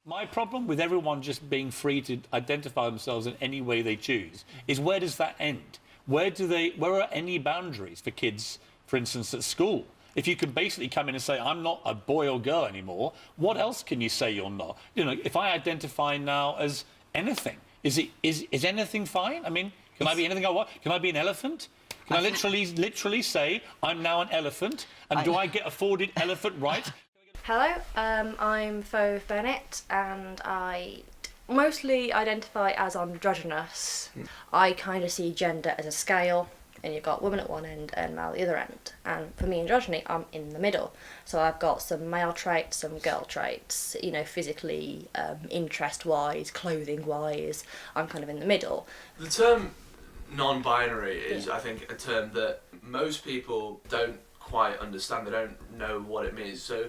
My problem with everyone just being free to identify themselves in any way they choose is, where does that end? Where are any boundaries for kids, for instance, at school? If you can basically come in and say, I'm not a boy or girl anymore, what else can you say you're not? You know, if I identify now as anything, is anything fine? I mean, can I be anything I want? Can I be an elephant? Can I literally say I'm now an elephant? And do I get afforded elephant rights? Hello, I'm Fo Bennett and I mostly identify as androgynous. I kind of see gender as a scale, and you've got women at one end and male at the other end. And for me, androgyny, I'm in the middle. So I've got some male traits, some girl traits, you know, physically, interest-wise, clothing-wise, I'm kind of in the middle. The term non-binary is, I think, a term that most people don't quite understand. They don't know what it means. So,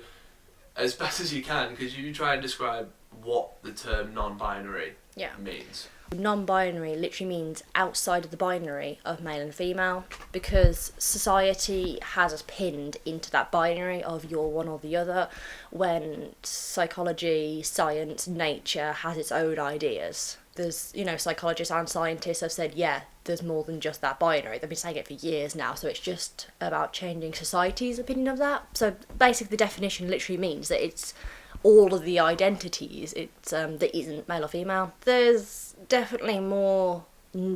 as best as you can, could you try and describe what the term non-binary means? Non-binary literally means outside of the binary of male and female, because society has us pinned into that binary of you're one or the other, when psychology, science, nature has its own ideas. There's, you know, psychologists and scientists have said, yeah, there's more than just that binary. They've been saying it for years now, so it's just about changing society's opinion of that. So basically the definition literally means that it's all of the identities that isn't male or female. There's definitely more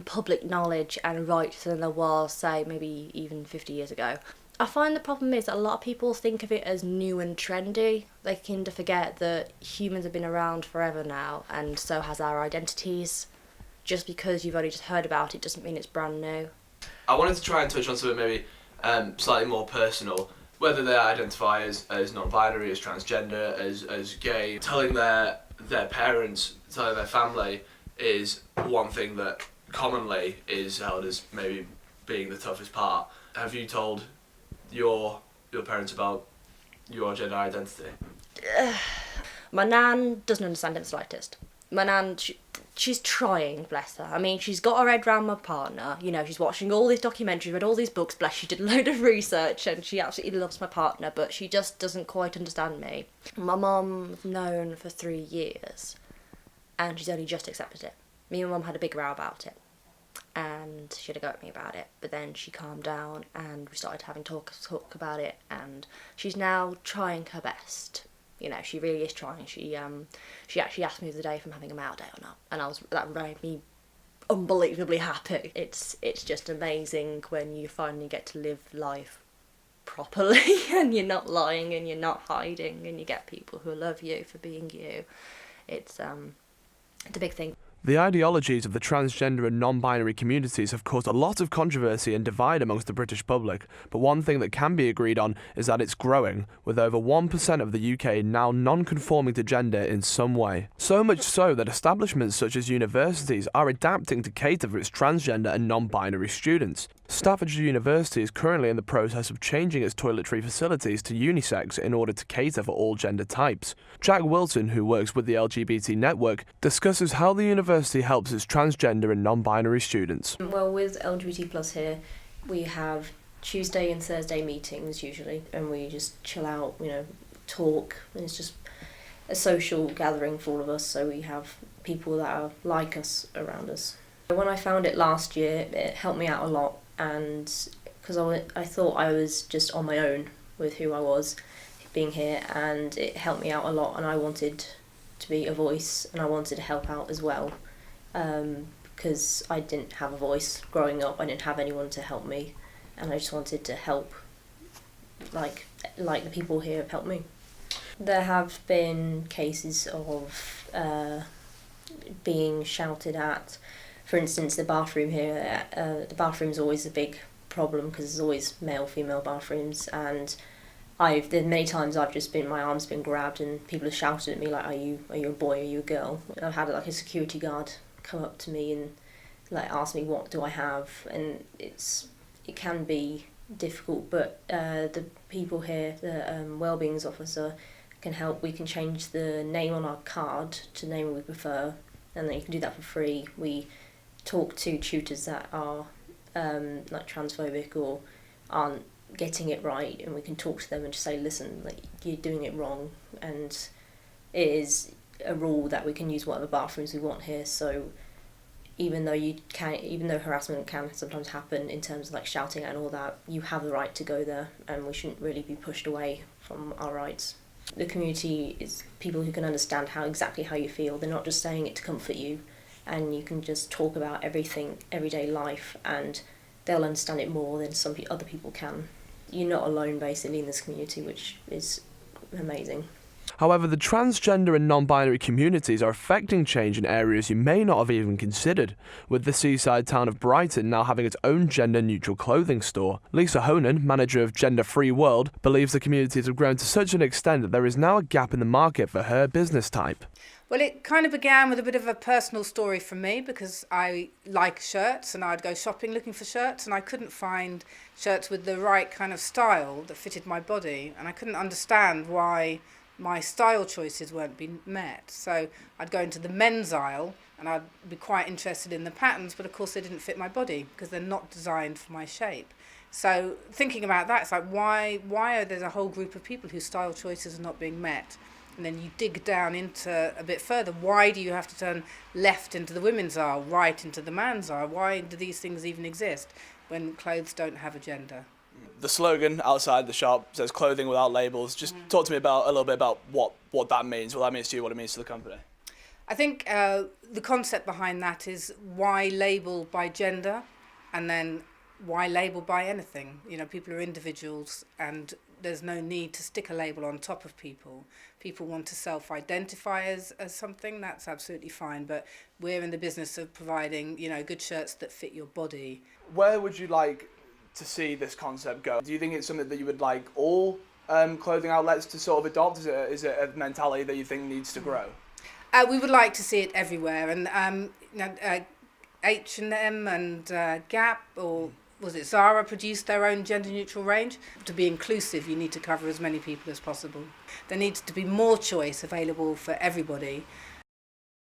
public knowledge and rights than there was, say, maybe even 50 years ago. I find the problem is that a lot of people think of it as new and trendy. They kind of forget that humans have been around forever now, and so has our identities. Just because you've only just heard about it doesn't mean it's brand new. I wanted to try and touch on something maybe slightly more personal. Whether they identify as non-binary, as transgender, as gay, telling their parents, telling their family is one thing that commonly is held as maybe being the toughest part. Have you told your parents about your gender identity? My nan doesn't understand it in the slightest. My nan, she's trying, bless her. I mean, she's got her head round my partner. You know, she's watching all these documentaries, read all these books, bless, she did a load of research, and she absolutely loves my partner, but she just doesn't quite understand me. My mum's known for 3 years, and she's only just accepted it. Me and Mum had a big row about it, and she had a go at me about it, but then she calmed down, and we started having talk about it, and she's now trying her best. You know, she really is trying. She actually asked me the other day if I'm having a male day or not, and that made me unbelievably happy. It's just amazing when you finally get to live life properly and you're not lying and you're not hiding and you get people who love you for being you. It's a big thing. The ideologies of the transgender and non-binary communities have caused a lot of controversy and divide amongst the British public, but one thing that can be agreed on is that it's growing, with over 1% of the UK now non-conforming to gender in some way. So much so that establishments such as universities are adapting to cater for its transgender and non-binary students. Staffordshire University is currently in the process of changing its toiletry facilities to unisex in order to cater for all gender types. Jack Wilson, who works with the LGBT network, discusses how the university helps its transgender and non-binary students. Well, with LGBT plus here, we have Tuesday and Thursday meetings usually, and we just chill out, you know, talk, and it's just a social gathering for all of us, so we have people that are like us around us. When I found it last year, it helped me out a lot, and because I thought I was just on my own with who I was being here, and it helped me out a lot, and I wanted to be a voice and I wanted to help out as well, because I didn't have a voice growing up. I didn't have anyone to help me, and I just wanted to help like the people here have helped me. There have been cases of being shouted at. For instance, the bathroom here, the bathroom's always a big problem because there's always male-female bathrooms, and there's many times my arm's been grabbed and people have shouted at me like, are you a boy, are you a girl? I've had like a security guard come up to me and like ask me what do I have, and it can be difficult, but the people here, the wellbeings officer can help. We can change the name on our card to the name we prefer, and then you can do that for free. We talk to tutors that are like transphobic or aren't getting it right, and we can talk to them and just say, listen, like, you're doing it wrong, and it is a rule that we can use whatever bathrooms we want here. So even though harassment can sometimes happen in terms of like shouting and all that, you have the right to go there, and we shouldn't really be pushed away from our rights. The community is people who can understand exactly how you feel. They're not just saying it to comfort you, and you can just talk about everything, everyday life, and they'll understand it more than some other people can. You're not alone basically in this community, which is amazing. However, the transgender and non-binary communities are affecting change in areas you may not have even considered, with the seaside town of Brighton now having its own gender-neutral clothing store. Lisa Honan, manager of Gender Free World, believes the communities have grown to such an extent that there is now a gap in the market for her business type. Well, it kind of began with a bit of a personal story for me, because I like shirts and I'd go shopping looking for shirts, and I couldn't find shirts with the right kind of style that fitted my body, and I couldn't understand why my style choices weren't being met. So I'd go into the men's aisle and I'd be quite interested in the patterns, but of course they didn't fit my body because they're not designed for my shape. So thinking about that, it's like, why are there a whole group of people whose style choices are not being met? And then you dig down into a bit further. Why do you have to turn left into the women's aisle, right into the man's aisle? Why do these things even exist when clothes don't have a gender? The slogan outside the shop says "clothing without labels." Just talk to me a little bit about what that means, what that means to you, what it means to the company. I think the concept behind that is, why label by gender, and then why label by anything? You know, people are individuals, and there's no need to stick a label on top of people. People want to self-identify as something, that's absolutely fine, but we're in the business of providing, you know, good shirts that fit your body. Where would you like to see this concept go? Do you think it's something that you would like all clothing outlets to sort of adopt? Is it a mentality that you think needs to grow? We would like to see it everywhere, and H&M and Gap, or was it Zara, produced their own gender-neutral range. To be inclusive, you need to cover as many people as possible. There needs to be more choice available for everybody.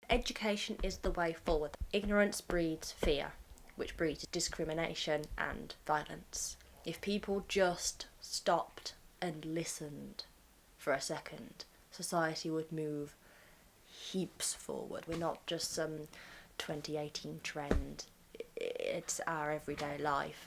Education is the way forward. Ignorance breeds fear, which breeds discrimination and violence. If people just stopped and listened for a second, society would move heaps forward. We're not just some 2018 trend. It's our everyday life,